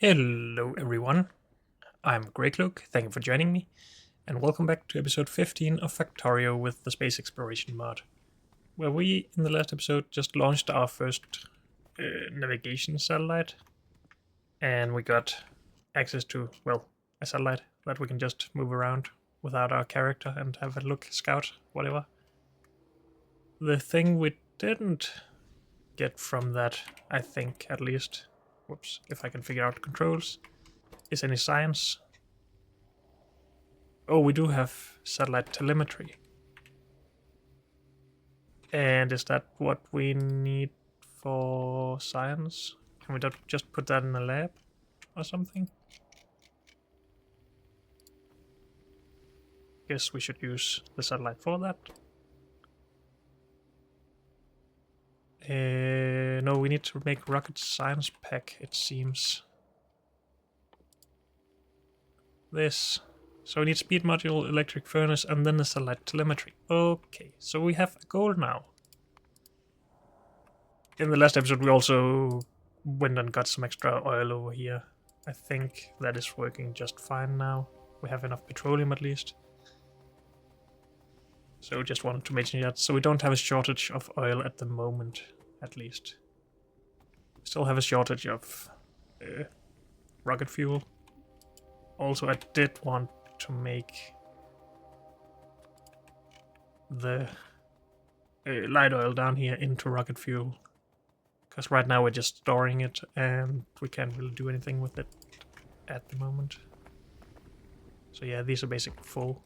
Hello everyone, I'm Greycloak, thank you for joining me, and welcome back to episode 15 of Factorio with the Space Exploration mod, where we, in the last episode, just launched our first navigation satellite, and we got access to, well, a satellite that we can just move around without our character and have a look, scout, whatever. The thing we didn't get from that, I think, at least, whoops, if I can figure out controls, is any science. Oh, we do have satellite telemetry. And is that what we need for science? Can we just put that in a lab or something? Guess we should use the satellite for that. No, we need to make rocket science pack, it seems. This. So we need speed module, electric furnace, and then the satellite telemetry. Okay, so we have a goal now. In the last episode we also went and got some extra oil over here. I think that is working just fine now. We have enough petroleum at least. So just wanted to mention that. So we don't have a shortage of oil at the moment, at least. We still have a shortage of rocket fuel. Also, I did want to make the light oil down here into rocket fuel. Because right now we're just storing it and we can't really do anything with it at the moment. So yeah, these are basically full.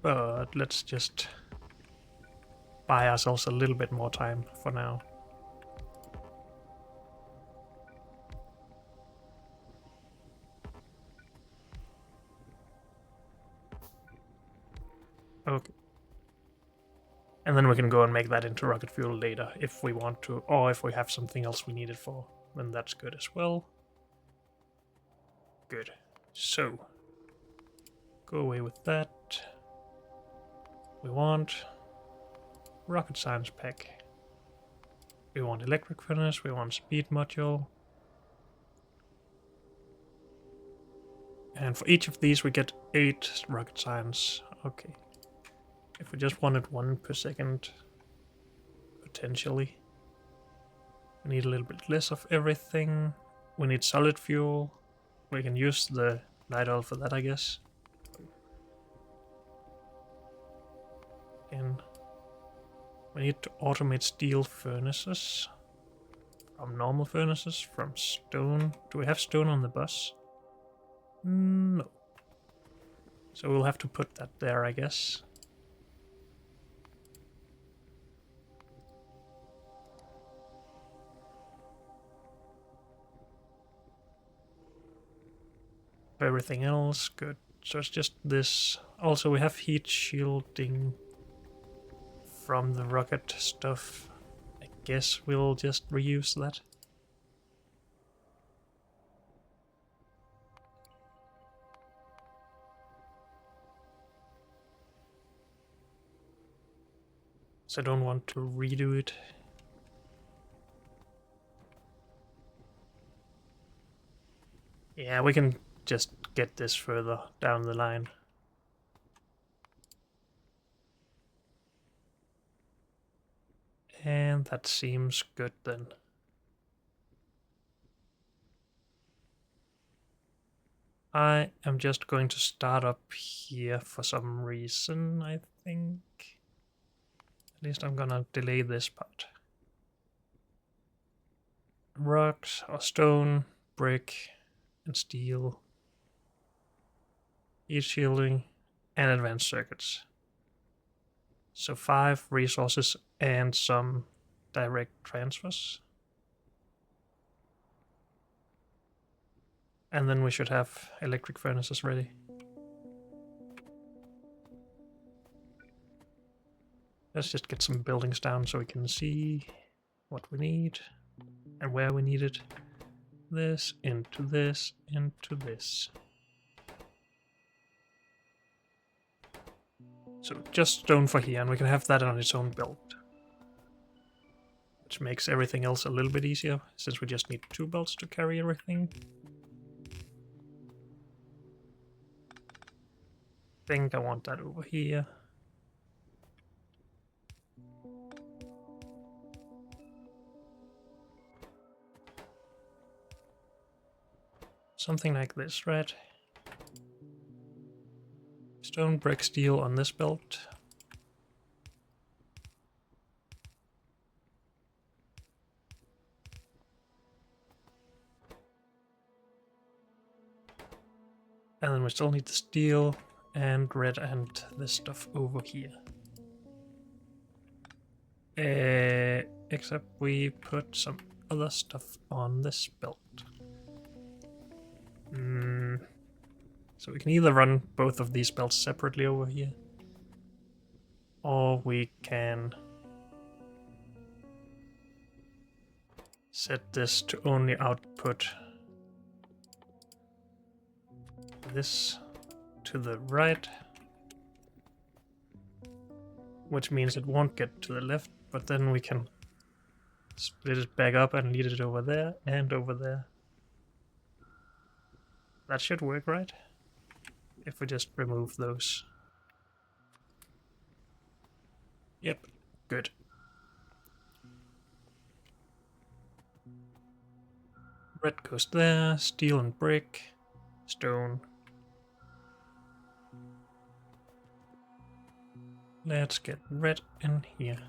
But let's just buy ourselves a little bit more time for now. Okay. And then we can go and make that into rocket fuel later if we want to, or if we have something else we need it for, then that's good as well. Good. So, go away with that. We want rocket science pack. We want electric furnace, we want speed module. And for each of these we get 8 rocket science. Okay. If we just wanted 1 per second, potentially. We need a little bit less of everything. We need solid fuel. We can use the light oil for that, I guess. And we need to automate steel furnaces from normal furnaces, from stone. Do we have stone on the bus? No. So we'll have to put that there, I guess. Everything else, good. So it's just this. Also, we have heat shielding from the rocket stuff. I guess we'll just reuse that. So I don't want to redo it. Yeah, we can just get this further down the line. And that seems good then. I am just going to start up here for some reason, I think. At least I'm gonna delay this part. Rocks or stone, brick, and steel. Heat shielding, and advanced circuits. So 5 resources and some direct transfers. And then we should have electric furnaces ready. Let's just get some buildings down so we can see what we need and where we need it. This, into this, into this. So just stone for here, and we can have that on its own belt. Which makes everything else a little bit easier, since we just need 2 belts to carry everything. I think I want that over here. Something like this, right? Stone, brick, steel on this belt. And then we still need the steel and red and this stuff over here. Except we put some other stuff on this belt. So we can either run both of these belts separately over here, or we can set this to only output this to the right, which means it won't get to the left, but then we can split it back up and lead it over there and over there. That should work, right? If we just remove those. Yep, good. Red goes there, steel and brick, stone. Let's get red in here.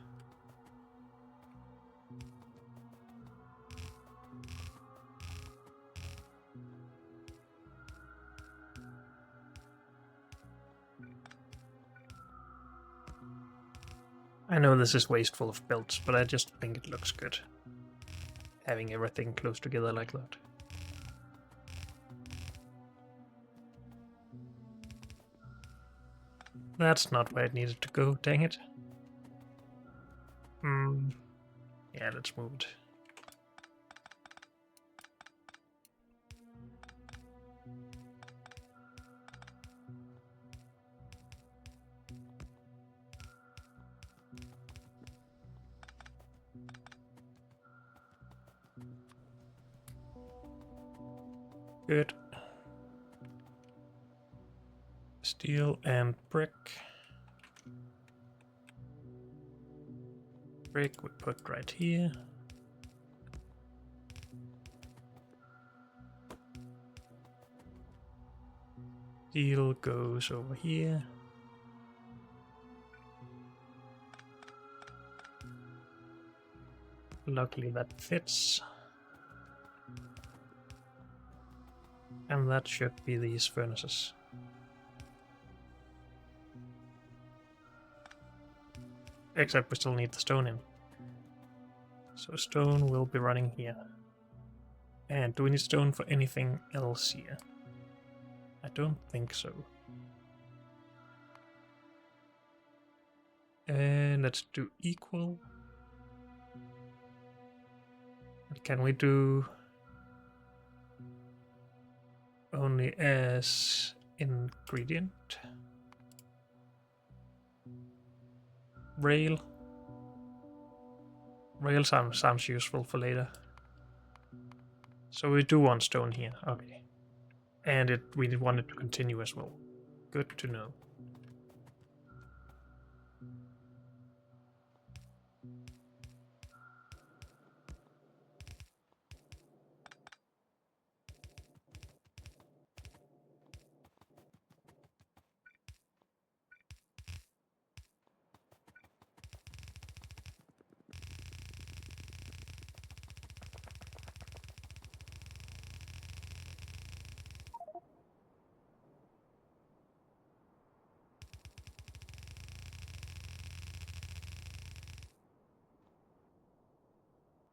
I know this is wasteful of belts, but I just think it looks good. Having everything close together like that. That's not where it needed to go, dang it. Yeah, let's move it. Good. Steel and brick. Brick we put right here. Steel goes over here. Luckily that fits. And that should be these furnaces. Except we still need the stone in. So stone will be running here. And do we need stone for anything else here? I don't think so. And let's do equal. Can we do only as ingredient? Rail. Rail sounds useful for later. So we do want stone here, okay. And we want it to continue as well. Good to know.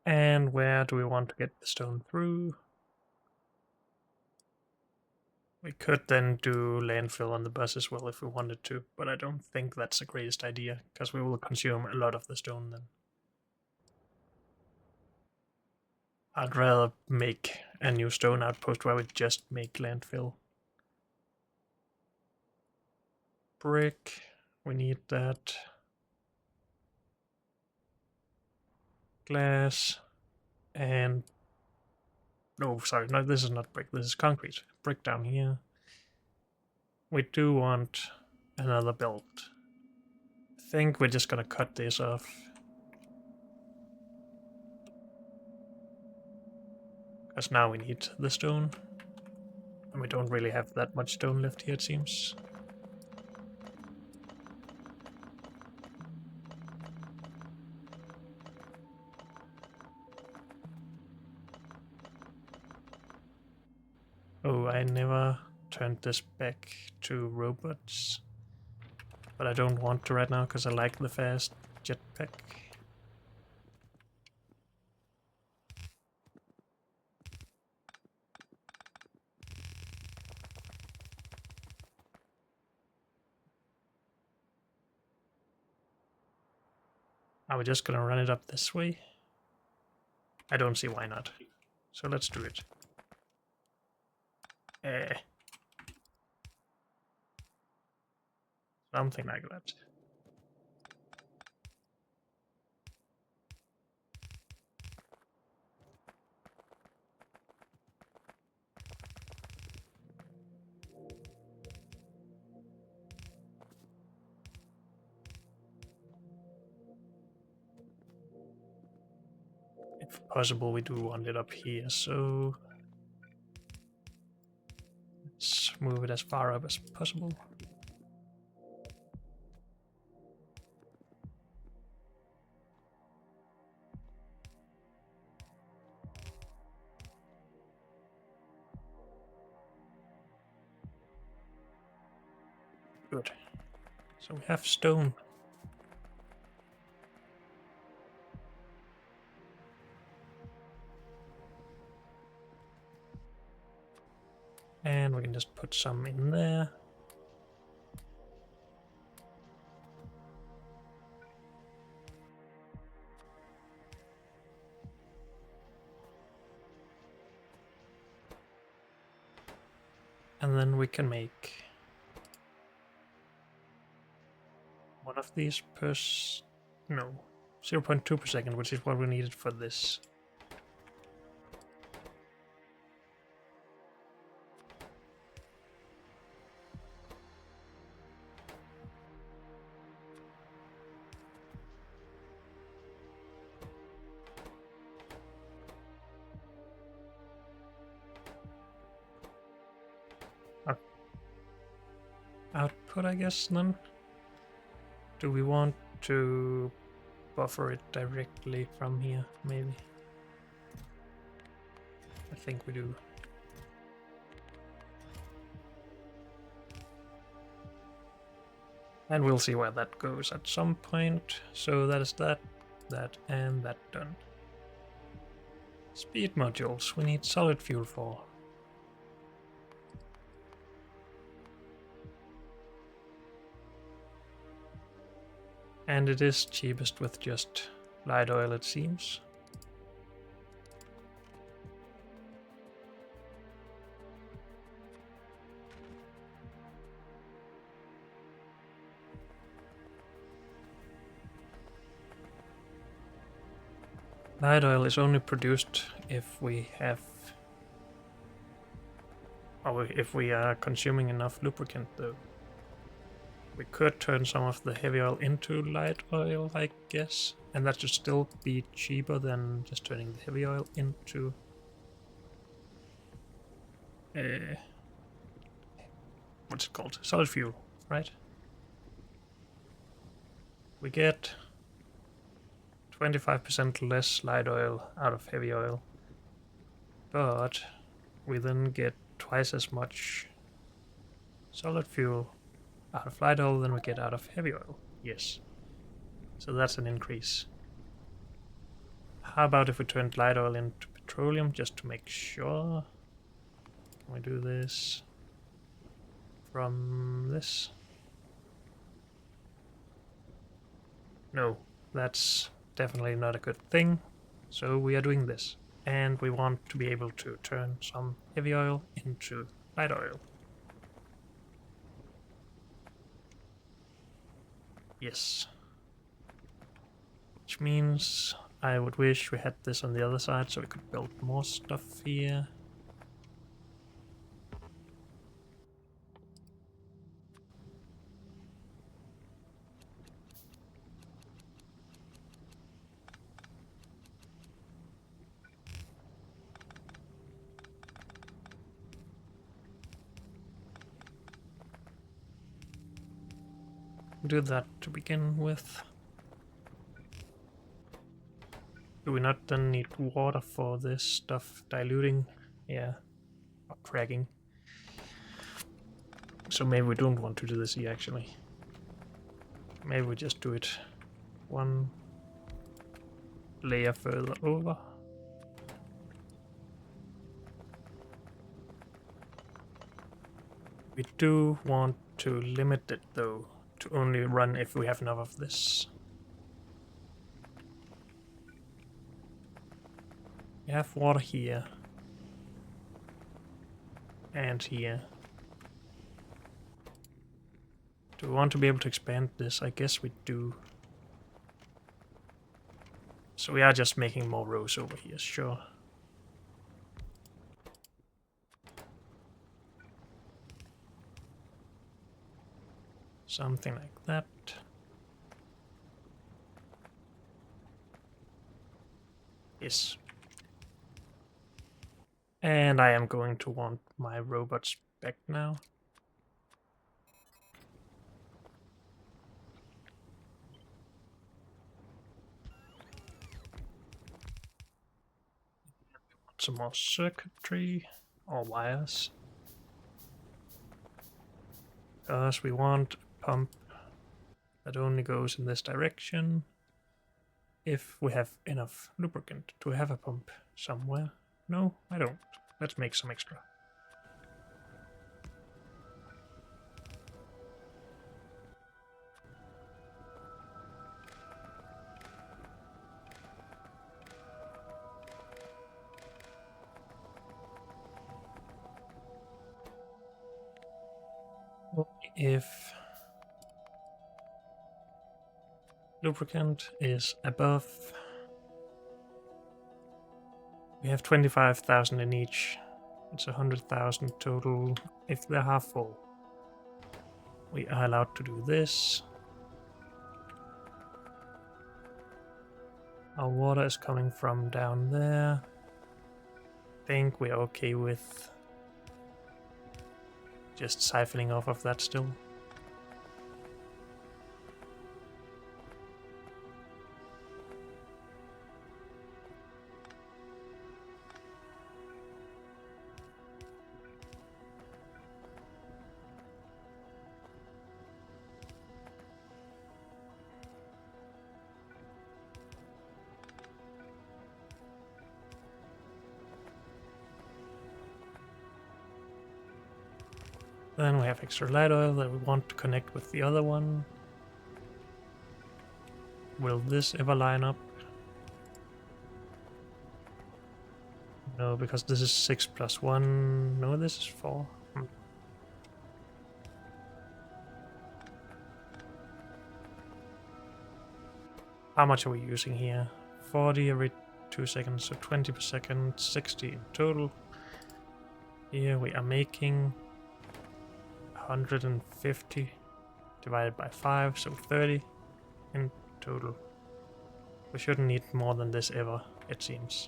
And where do we want to get the stone through? We could then do landfill on the bus as well if we wanted to, but I don't think that's the greatest idea, because we will consume a lot of the stone then. I'd rather make a new stone outpost where we just make landfill. Brick. We need that glass and no, sorry, no, this is not brick, this is concrete. Brick down here. We do want another belt. I think we're just gonna cut this off. Because now we need the stone. And we don't really have that much stone left here, it seems. Oh, I never turned this back to robots. But I don't want to right now because I like the fast jetpack. Are we just gonna run it up this way? I don't see why not. So let's do it. Something like that. If possible, we do want it up here, so let's move it as far up as possible. Good. So we have stone. And we can just put some in there. And then we can make one of these per... no, 0.2 per second, which is what we needed for this. Output, I guess, then? Do we want to buffer it directly from here, maybe? I think we do. And we'll see where that goes at some point. So that is that, and that done. Speed modules, we need solid fuel for. And it is cheapest with just light oil, it seems. Light oil is only produced if we have... or if we are consuming enough lubricant, though. We could turn some of the heavy oil into light oil, I guess. And that should still be cheaper than just turning the heavy oil into... what's it called? Solid fuel, right? We get 25% less light oil out of heavy oil. But we then get twice as much solid fuel out of light oil than we get out of heavy oil. Yes. So that's an increase. How about if we turned light oil into petroleum just to make sure? Can we do this from this? No, that's definitely not a good thing. So we are doing this. And we want to be able to turn some heavy oil into light oil. Yes. Which means I would wish we had this on the other side so we could build more stuff here. Do that to begin with. Do we not then need water for this stuff diluting? Yeah, or cracking. So maybe we don't want to do this here actually. Maybe we just do it one layer further over. We do want to limit it though, to only run if we have enough of this. We have water here. And here. Do we want to be able to expand this? I guess we do. So we are just making more rows over here, sure. Something like that. Yes. And I am going to want my robots back now. Some more circuitry or wires. Because we want a pump that only goes in this direction if we have enough lubricant. Do we have a pump somewhere? No, I don't. Let's make some extra. If lubricant is above, we have 25,000 in each. It's 100,000 total if they're half full. We are allowed to do this. Our water is coming from down there. I think we're okay with just siphoning off of that still. Then we have extra light oil that we want to connect with the other one. Will this ever line up? No, because this is 6 plus 1. No, this is 4. How much are we using here? 40 every 2 seconds, so 20 per second, 60 in total. Here we are making 150 divided by 5, so 30 in total. We shouldn't need more than this ever, it seems.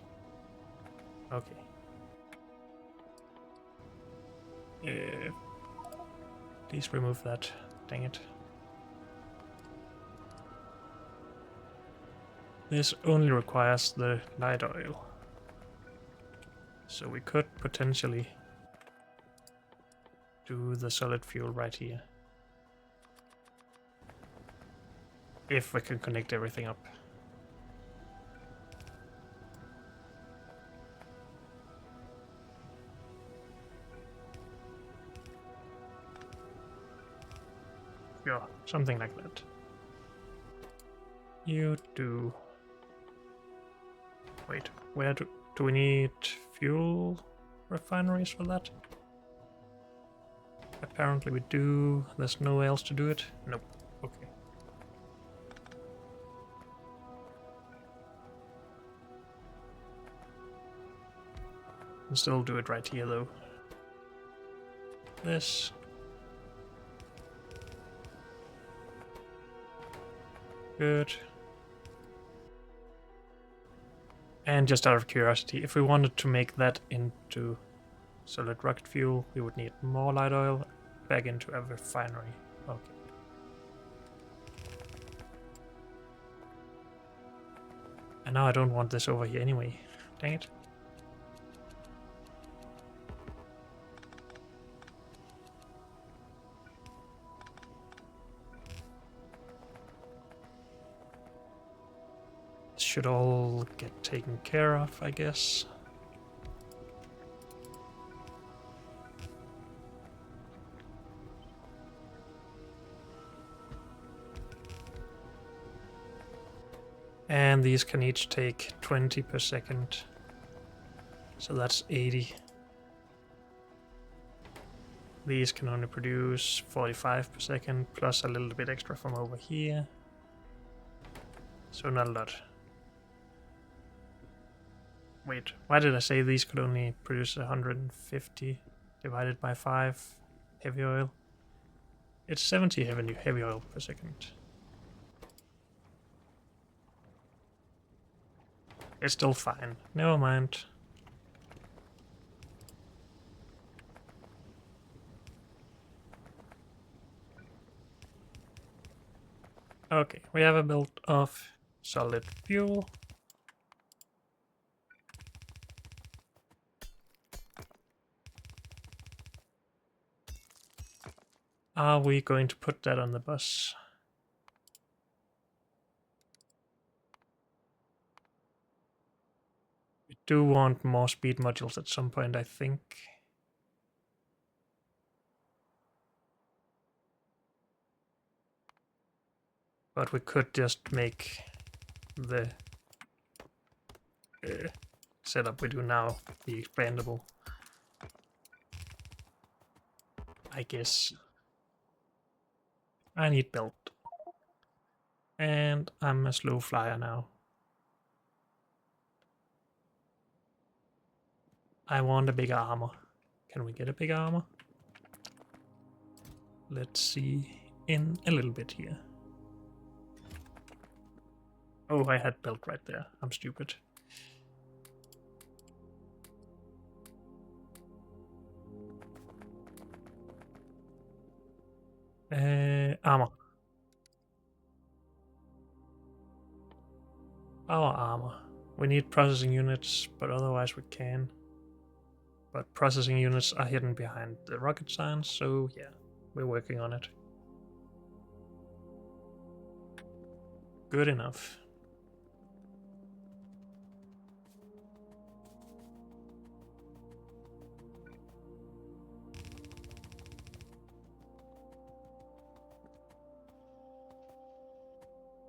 Okay. Please remove that. Dang it. This only requires the light oil. So we could potentially do the solid fuel right here. If we can connect everything up. Yeah, something like that. You do... Wait, where do we need fuel refineries for that? Apparently we do. There's nowhere else to do it? Nope. Okay. can still do it right here though. This. Good. And just out of curiosity, if we wanted to make that into solid rocket fuel, we would need more light oil back into a refinery. Okay. And now I don't want this over here anyway. Dang it. This should all get taken care of, I guess. And these can each take 20 per second. So that's 80. These can only produce 45 per second, plus a little bit extra from over here. So not a lot. Wait, why did I say these could only produce 150 divided by 5 heavy oil? It's 70 heavy oil per second. It's still fine. Never mind. Okay, we have a build of solid fuel. Are we going to put that on the bus? We do want more speed modules at some point, I think. But we could just make the setup we do now be expandable, I guess. I need belt. And I'm a slow flyer now. I want a bigger armor. Can we get a bigger armor? Let's see in a little bit here. Oh, I had belt right there. I'm stupid. Armor. Our armor. We need processing units, but otherwise we can. But processing units are hidden behind the rocket science, so yeah, we're working on it. Good enough.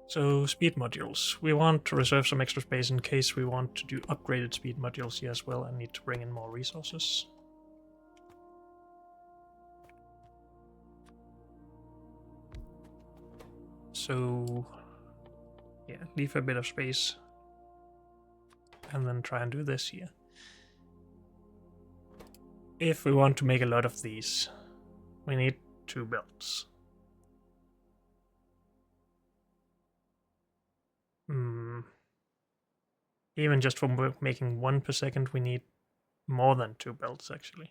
So, speed modules. We want to reserve some extra space in case we want to do upgraded speed modules here as well and need to bring in more resources. So, yeah, leave a bit of space and then try and do this here. If we want to make a lot of these, we need 2 belts. Even just for making 1 per second, we need more than 2 belts, actually.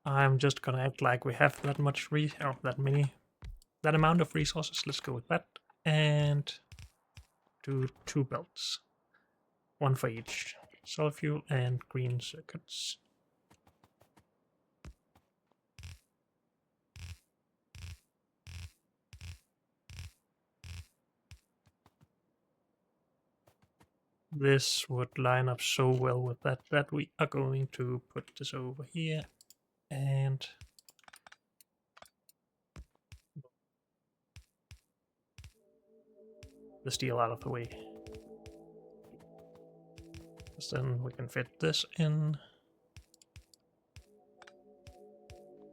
I'm just gonna act like we have that much that amount of resources. Let's go with that. And do 2 belts. 1 for each. Solid fuel and green circuits. This would line up so well with that we are going to put this over here and the steel out of the way. So then we can fit this in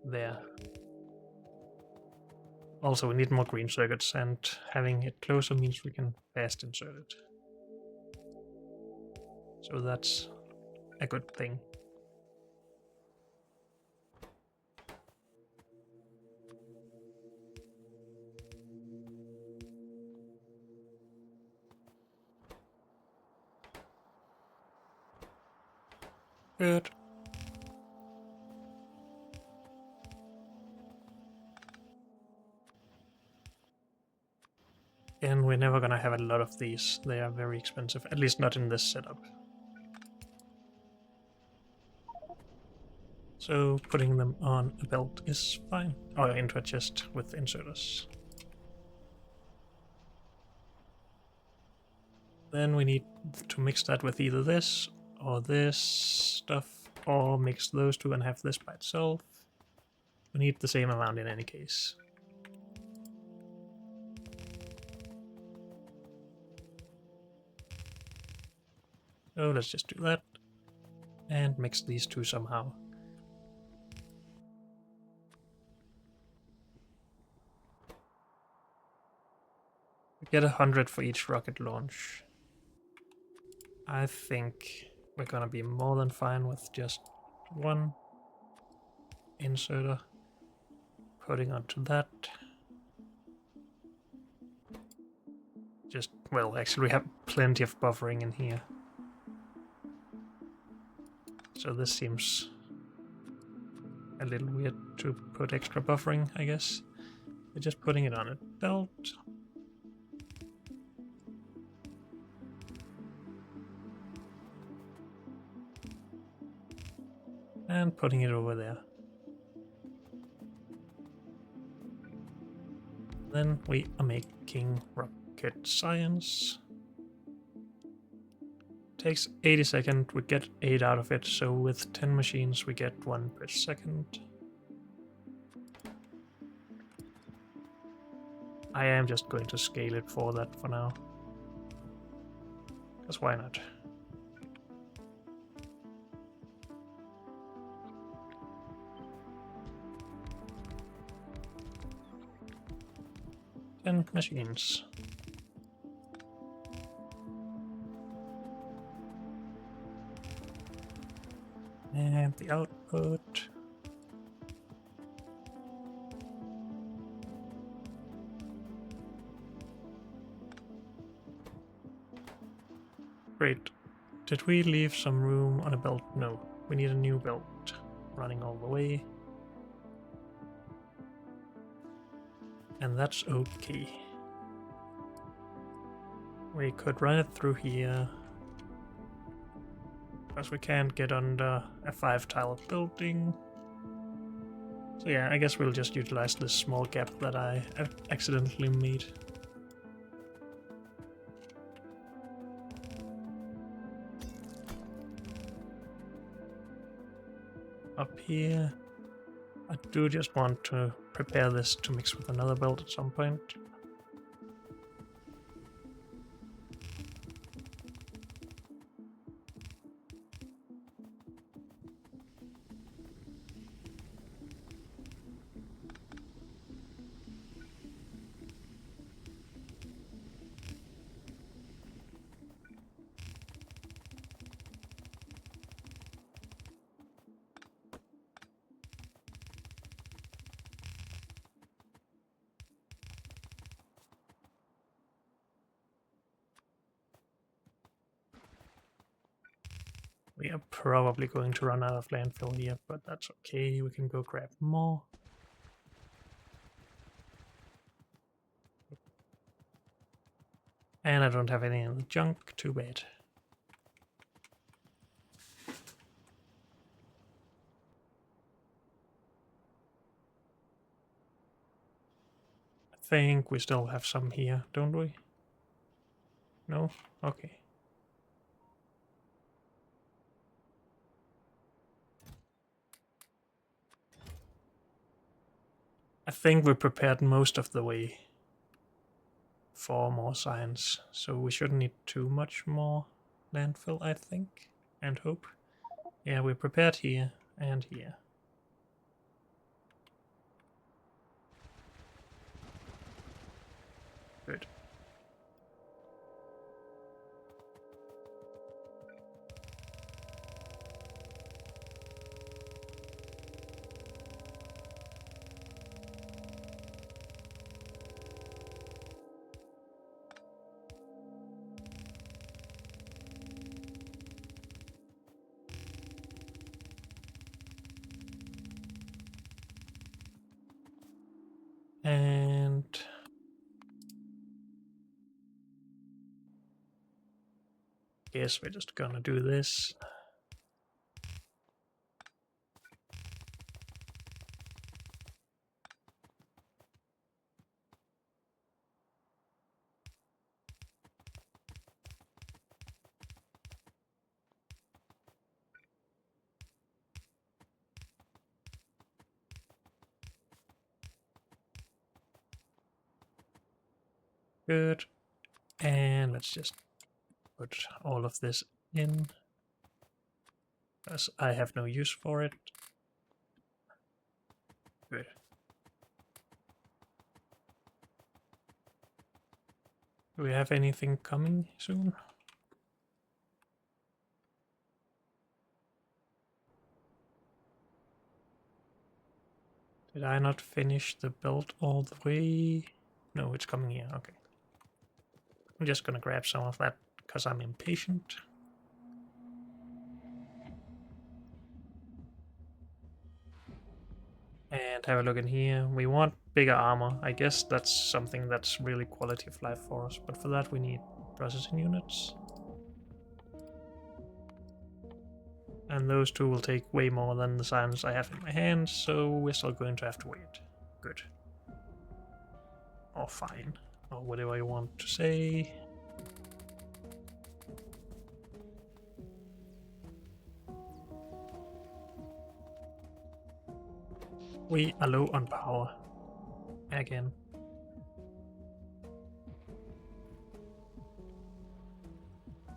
there. Also, we need more green circuits, and having it closer means we can fast insert it. So that's a good thing. Good. And we're never gonna have a lot of these. They are very expensive, at least not in this setup. So putting them on a belt is fine. Or into a chest with inserters. Then we need to mix that with either this or this stuff, or mix those two and have this by itself. We need the same amount in any case. So let's just do that and mix these two somehow. We get 100 for each rocket launch. I think we're gonna be more than fine with just one inserter putting onto that. Just, well, actually we have plenty of buffering in here. So this seems a little weird to put extra buffering, I guess. We're just putting it on a belt. And putting it over there. Then we are making rocket science. Takes 80 seconds, we get 8 out of it, so with 10 machines we get 1 per second. I am just going to scale it for that for now. Because why not? And machines. And the output. Great. Did we leave some room on a belt? No. We need a new belt running all the way. And that's okay. We could run it through here. Because we can't get under a 5-tile building. So yeah, I guess we'll just utilize this small gap that I accidentally made. Up here, I do just want to prepare this to mix with another belt at some point. We are probably going to run out of landfill here, but that's okay, we can go grab more. And I don't have any in the junk, too bad. I think we still have some here, don't we? No? Okay. I think we prepared most of the way for more science, so we shouldn't need too much more landfill, I think, and hope. Yeah, we're prepared here and here. Good. And guess we're just gonna do this. Good. And let's just put all of this in, because I have no use for it. Good. Do we have anything coming soon? Did I not finish the build all the way? No, it's coming here. Okay. I'm just gonna grab some of that because I'm impatient. And have a look in here. We want bigger armor. I guess that's something that's really quality of life for us. But for that we need processing units. And those two will take way more than the science I have in my hands, so we're still going to have to wait. Good. Or fine. Or whatever you want to say. We are low on power. Again.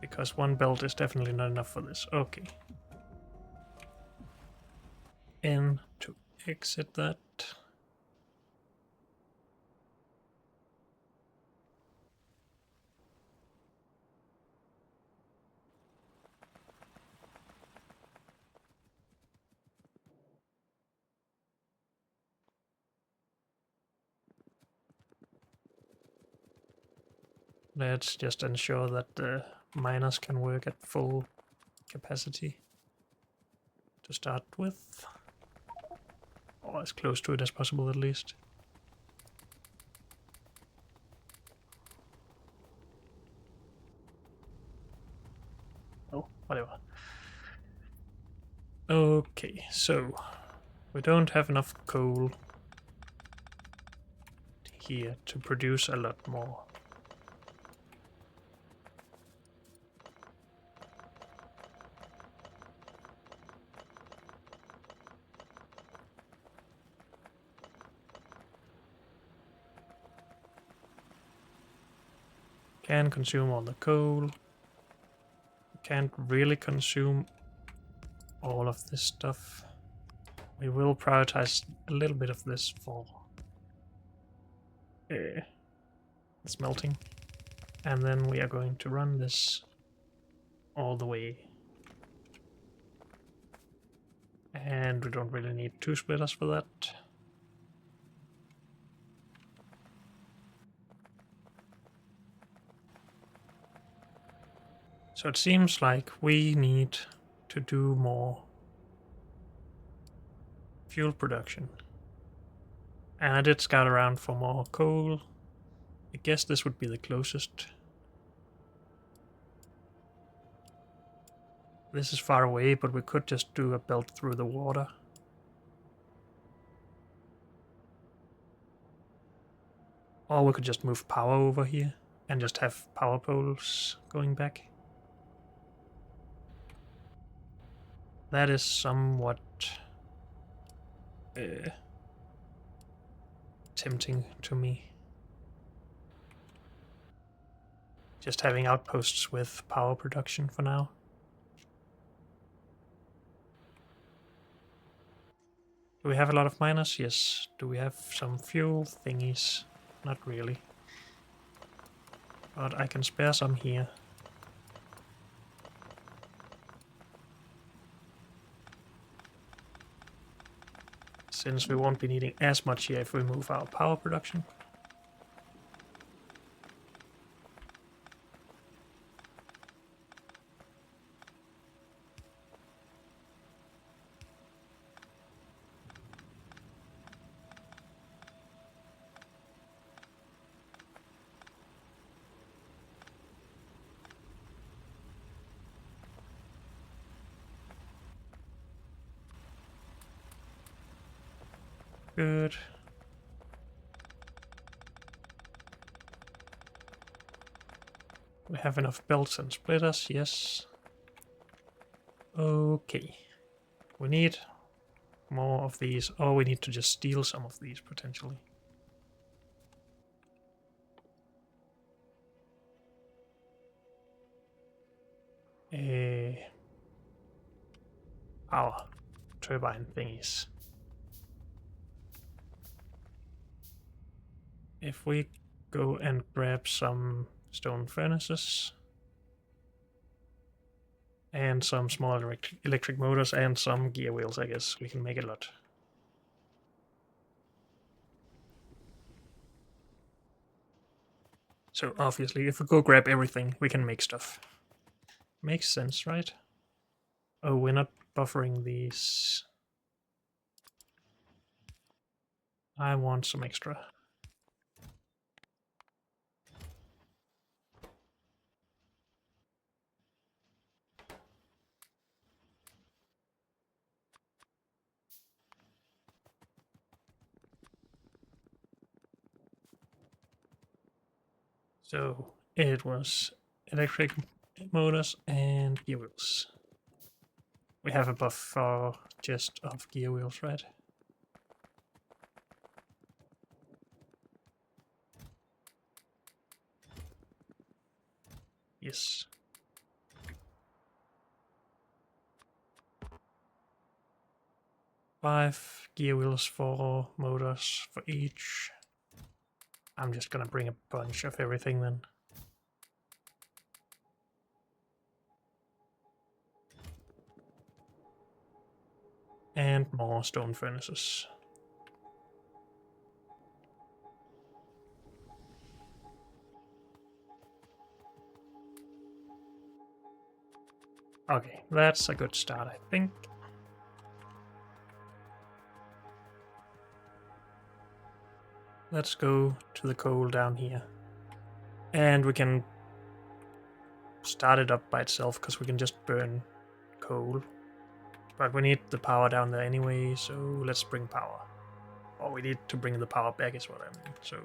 Because one belt is definitely not enough for this. Okay. N to exit that. Let's just ensure that the miners can work at full capacity to start with. Or as close to it as possible at least. Oh, whatever. Okay, so we don't have enough coal here to produce a lot more. Can consume all the coal. Can't really consume all of this stuff. We will prioritize a little bit of this for smelting. And then we are going to run this all the way. And we don't really need two splitters for that. So it seems like we need to do more fuel production. And I did scout around for more coal. I guess this would be the closest. This is far away, but we could just do a belt through the water. Or we could just move power over here and just have power poles going back. That is somewhat tempting to me. Just having outposts with power production for now. Do we have a lot of miners? Yes. Do we have some fuel thingies? Not really. But I can spare some here. Since we won't be needing as much here if we move our power production. Good. We have enough belts and splitters, yes. Okay. We need more of these. Oh, we need to just steal some of these, potentially. Power turbine thingies. If we go and grab some stone furnaces and some small electric motors and some gear wheels, I guess we can make a lot. So obviously, if we go grab everything, we can make stuff. Makes sense, right? Oh, we're not buffering these. I want some extra. So it was electric motors and gear wheels. We have a buffer just of gear wheels, right? Yes. Five gear wheels, 4 motors for each. I'm just gonna bring a bunch of everything then. And more stone furnaces. Okay, that's a good start, I think. Let's go to the coal down here. And we can start it up by itself, because we can just burn coal. But we need the power down there anyway, so let's bring power. Or we need to bring the power back is what I mean. So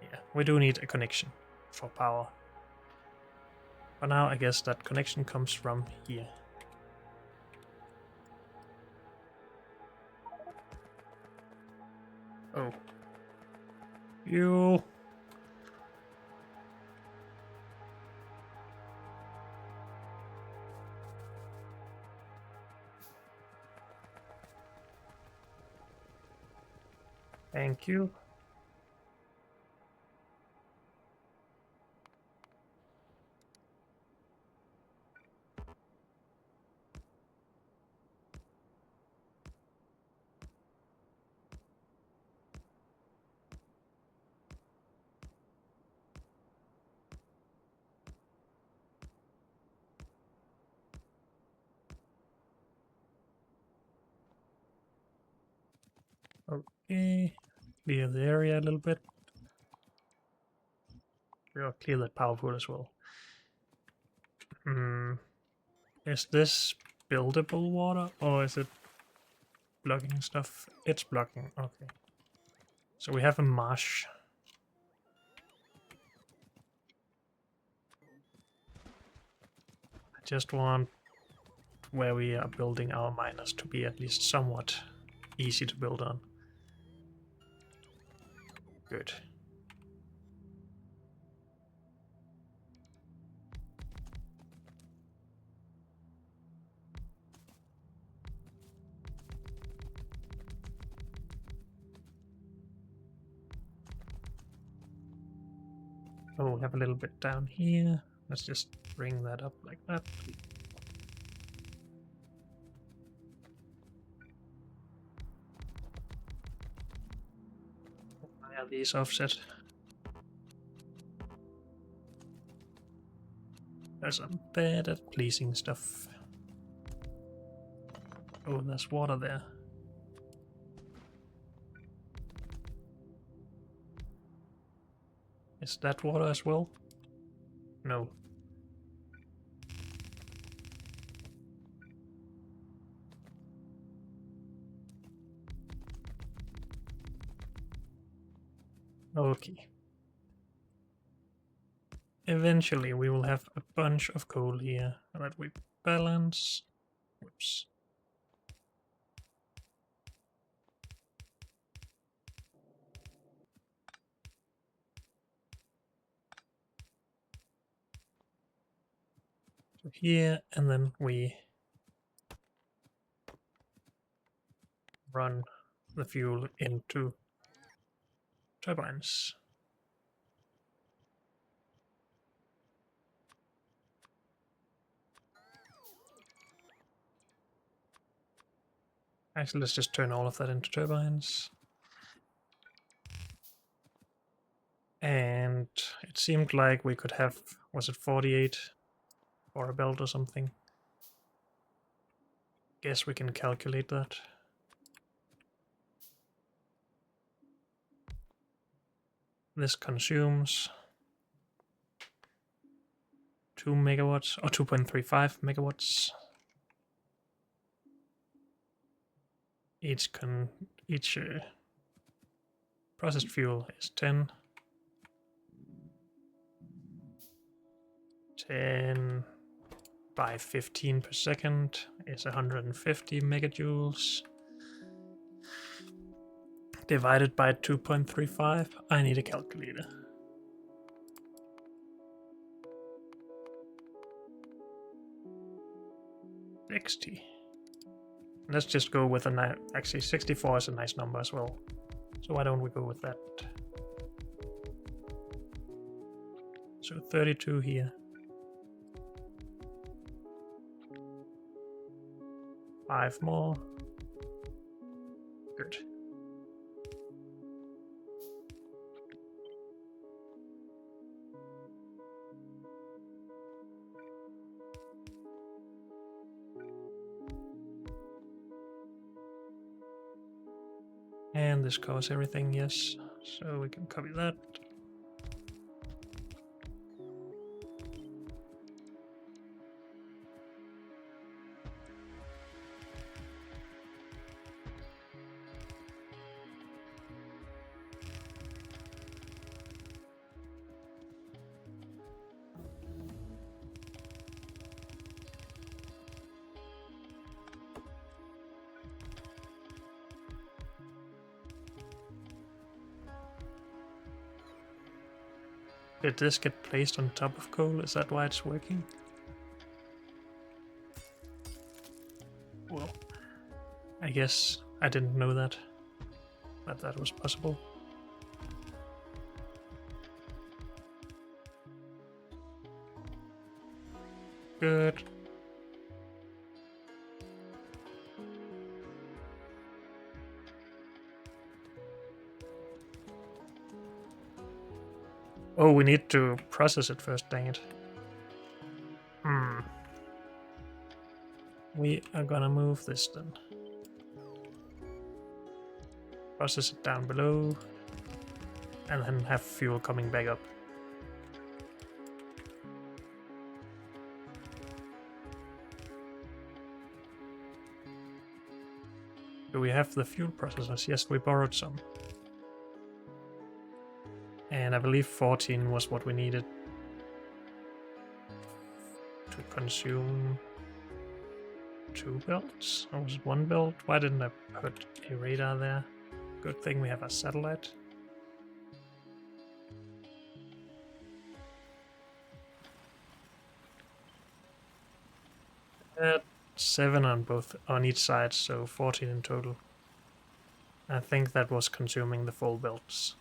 yeah, we do need a connection for power. For now, I guess that connection comes from here. Oh. You. Thank you. Okay. Clear the area a little bit. We'll clear that power pool as well. Is this buildable water or is it blocking stuff? It's blocking, okay. So we have a marsh. I just want where we are building our miners to be at least somewhat easy to build on. Good. Oh, we have a little bit down here. Let's just bring that up like that. Why are these offset? There's I'm bad at pleasing stuff. Oh, there's water there. Is that water as well? No. Okay. Eventually we will have a bunch of coal here that we balance. Whoops. So here, and then we run the fuel into turbines. Actually, let's just turn all of that into turbines. And it seemed like we could have, was it 48 for a belt or something? Guess we can calculate that. This consumes 2 megawatts, or 2.35 megawatts. Each processed fuel is 10. 10 by 15 per second is 150 megajoules. Divided by 2.35, I need a calculator. $60. Let's just go with a actually 64 is a nice number as well. So why don't we go with that? So 32 here. 5 more. Good. And this covers everything, yes. So we can copy that. Did this get placed on top of coal? Is that why it's working? Well, I guess I didn't know that was possible. Good. Oh, we need to process it first, dang it. We are gonna move this then. Process it down below, and then have fuel coming back up. Do we have the fuel processors? Yes, we borrowed some. And I believe 14 was what we needed to consume 2 belts? Or was it 1 belt? Why didn't I put a radar there? Good thing we have a satellite. At 7 on each side, so 14 in total. I think that was consuming the full belts.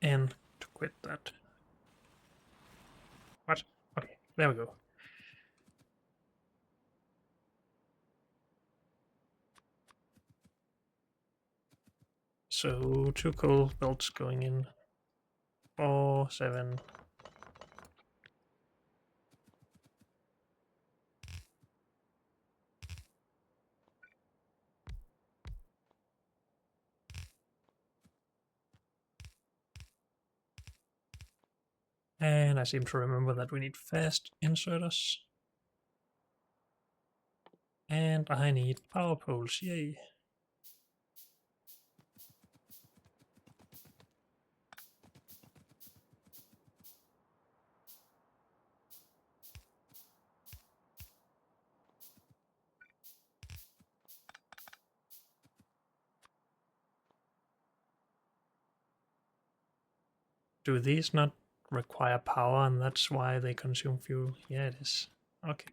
and to quit that. What? Okay, there we go. So 2 coal belts going in. 4, 7. And I seem to remember that we need fast inserters. And I need power poles, yay. Do these not require power and that's why they consume fuel? Yeah, it is. Okay.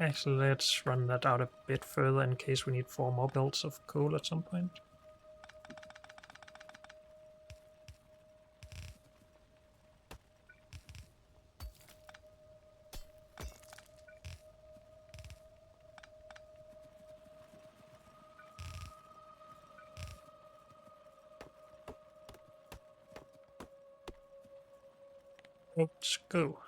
Actually, let's run that out a bit further in case we need 4 more belts of coal at some point. Let's go.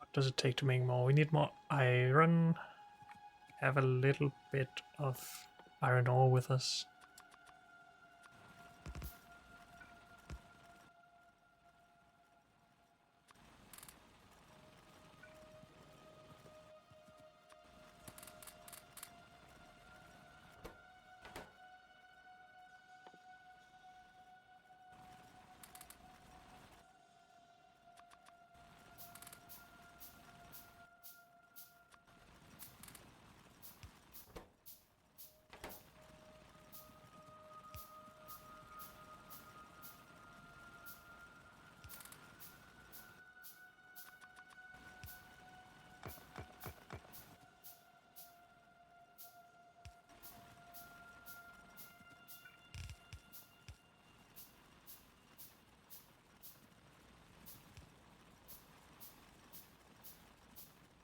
What does it take to make more? We need more iron. Have a little bit of iron ore with us.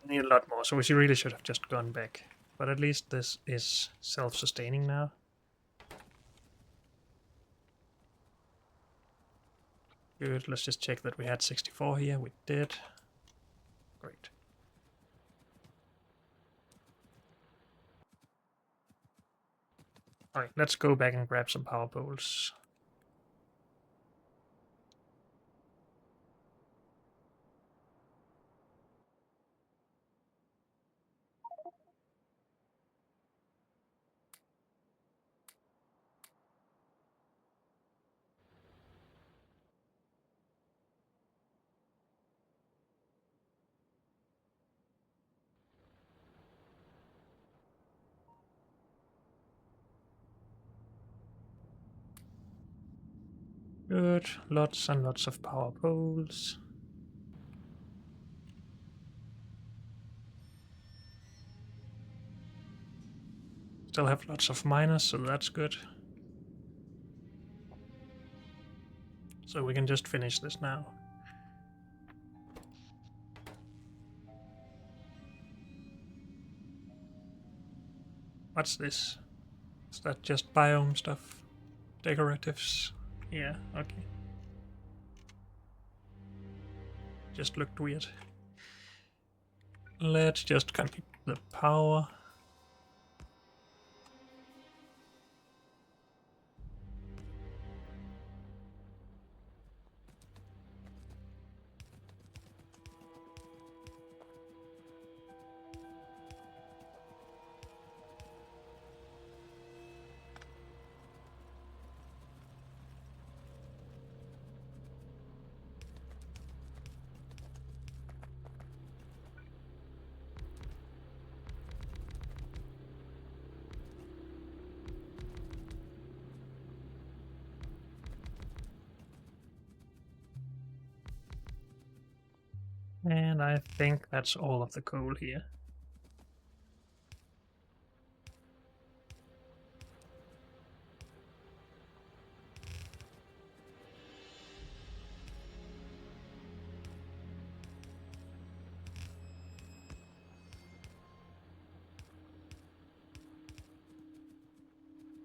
Need a lot more, so we really should have just gone back. But at least this is self-sustaining now. Good, let's just check that we had 64 here. We did. Great. Alright, let's go back and grab some power poles. Good, lots and lots of power poles. Still have lots of miners, so that's good. So we can just finish this now. What's this? Is that just biome stuff? Decoratives? Yeah, okay. Just looked weird. Let's just connect the power. And I think that's all of the coal here.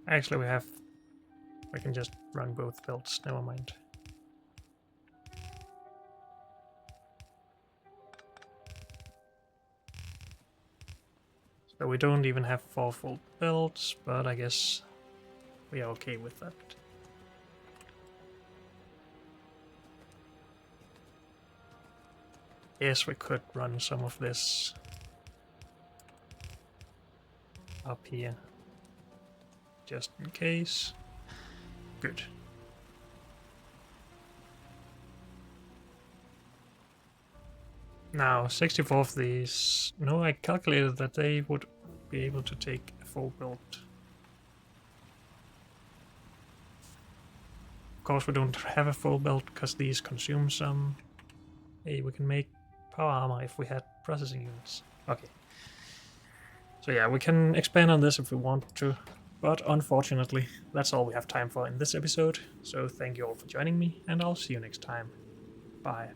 Actually, we can just run both belts, never mind. So we don't even have 4 full belts, but I guess we are okay with that. Yes, we could run some of this up here, just in case. Good. Now, 64 of these... No, I calculated that they would be able to take a full build. Of course, we don't have a full build because these consume some. Hey, we can make power armor if we had processing units. Okay. So yeah, we can expand on this if we want to, but unfortunately, that's all we have time for in this episode. So thank you all for joining me, and I'll see you next time. Bye.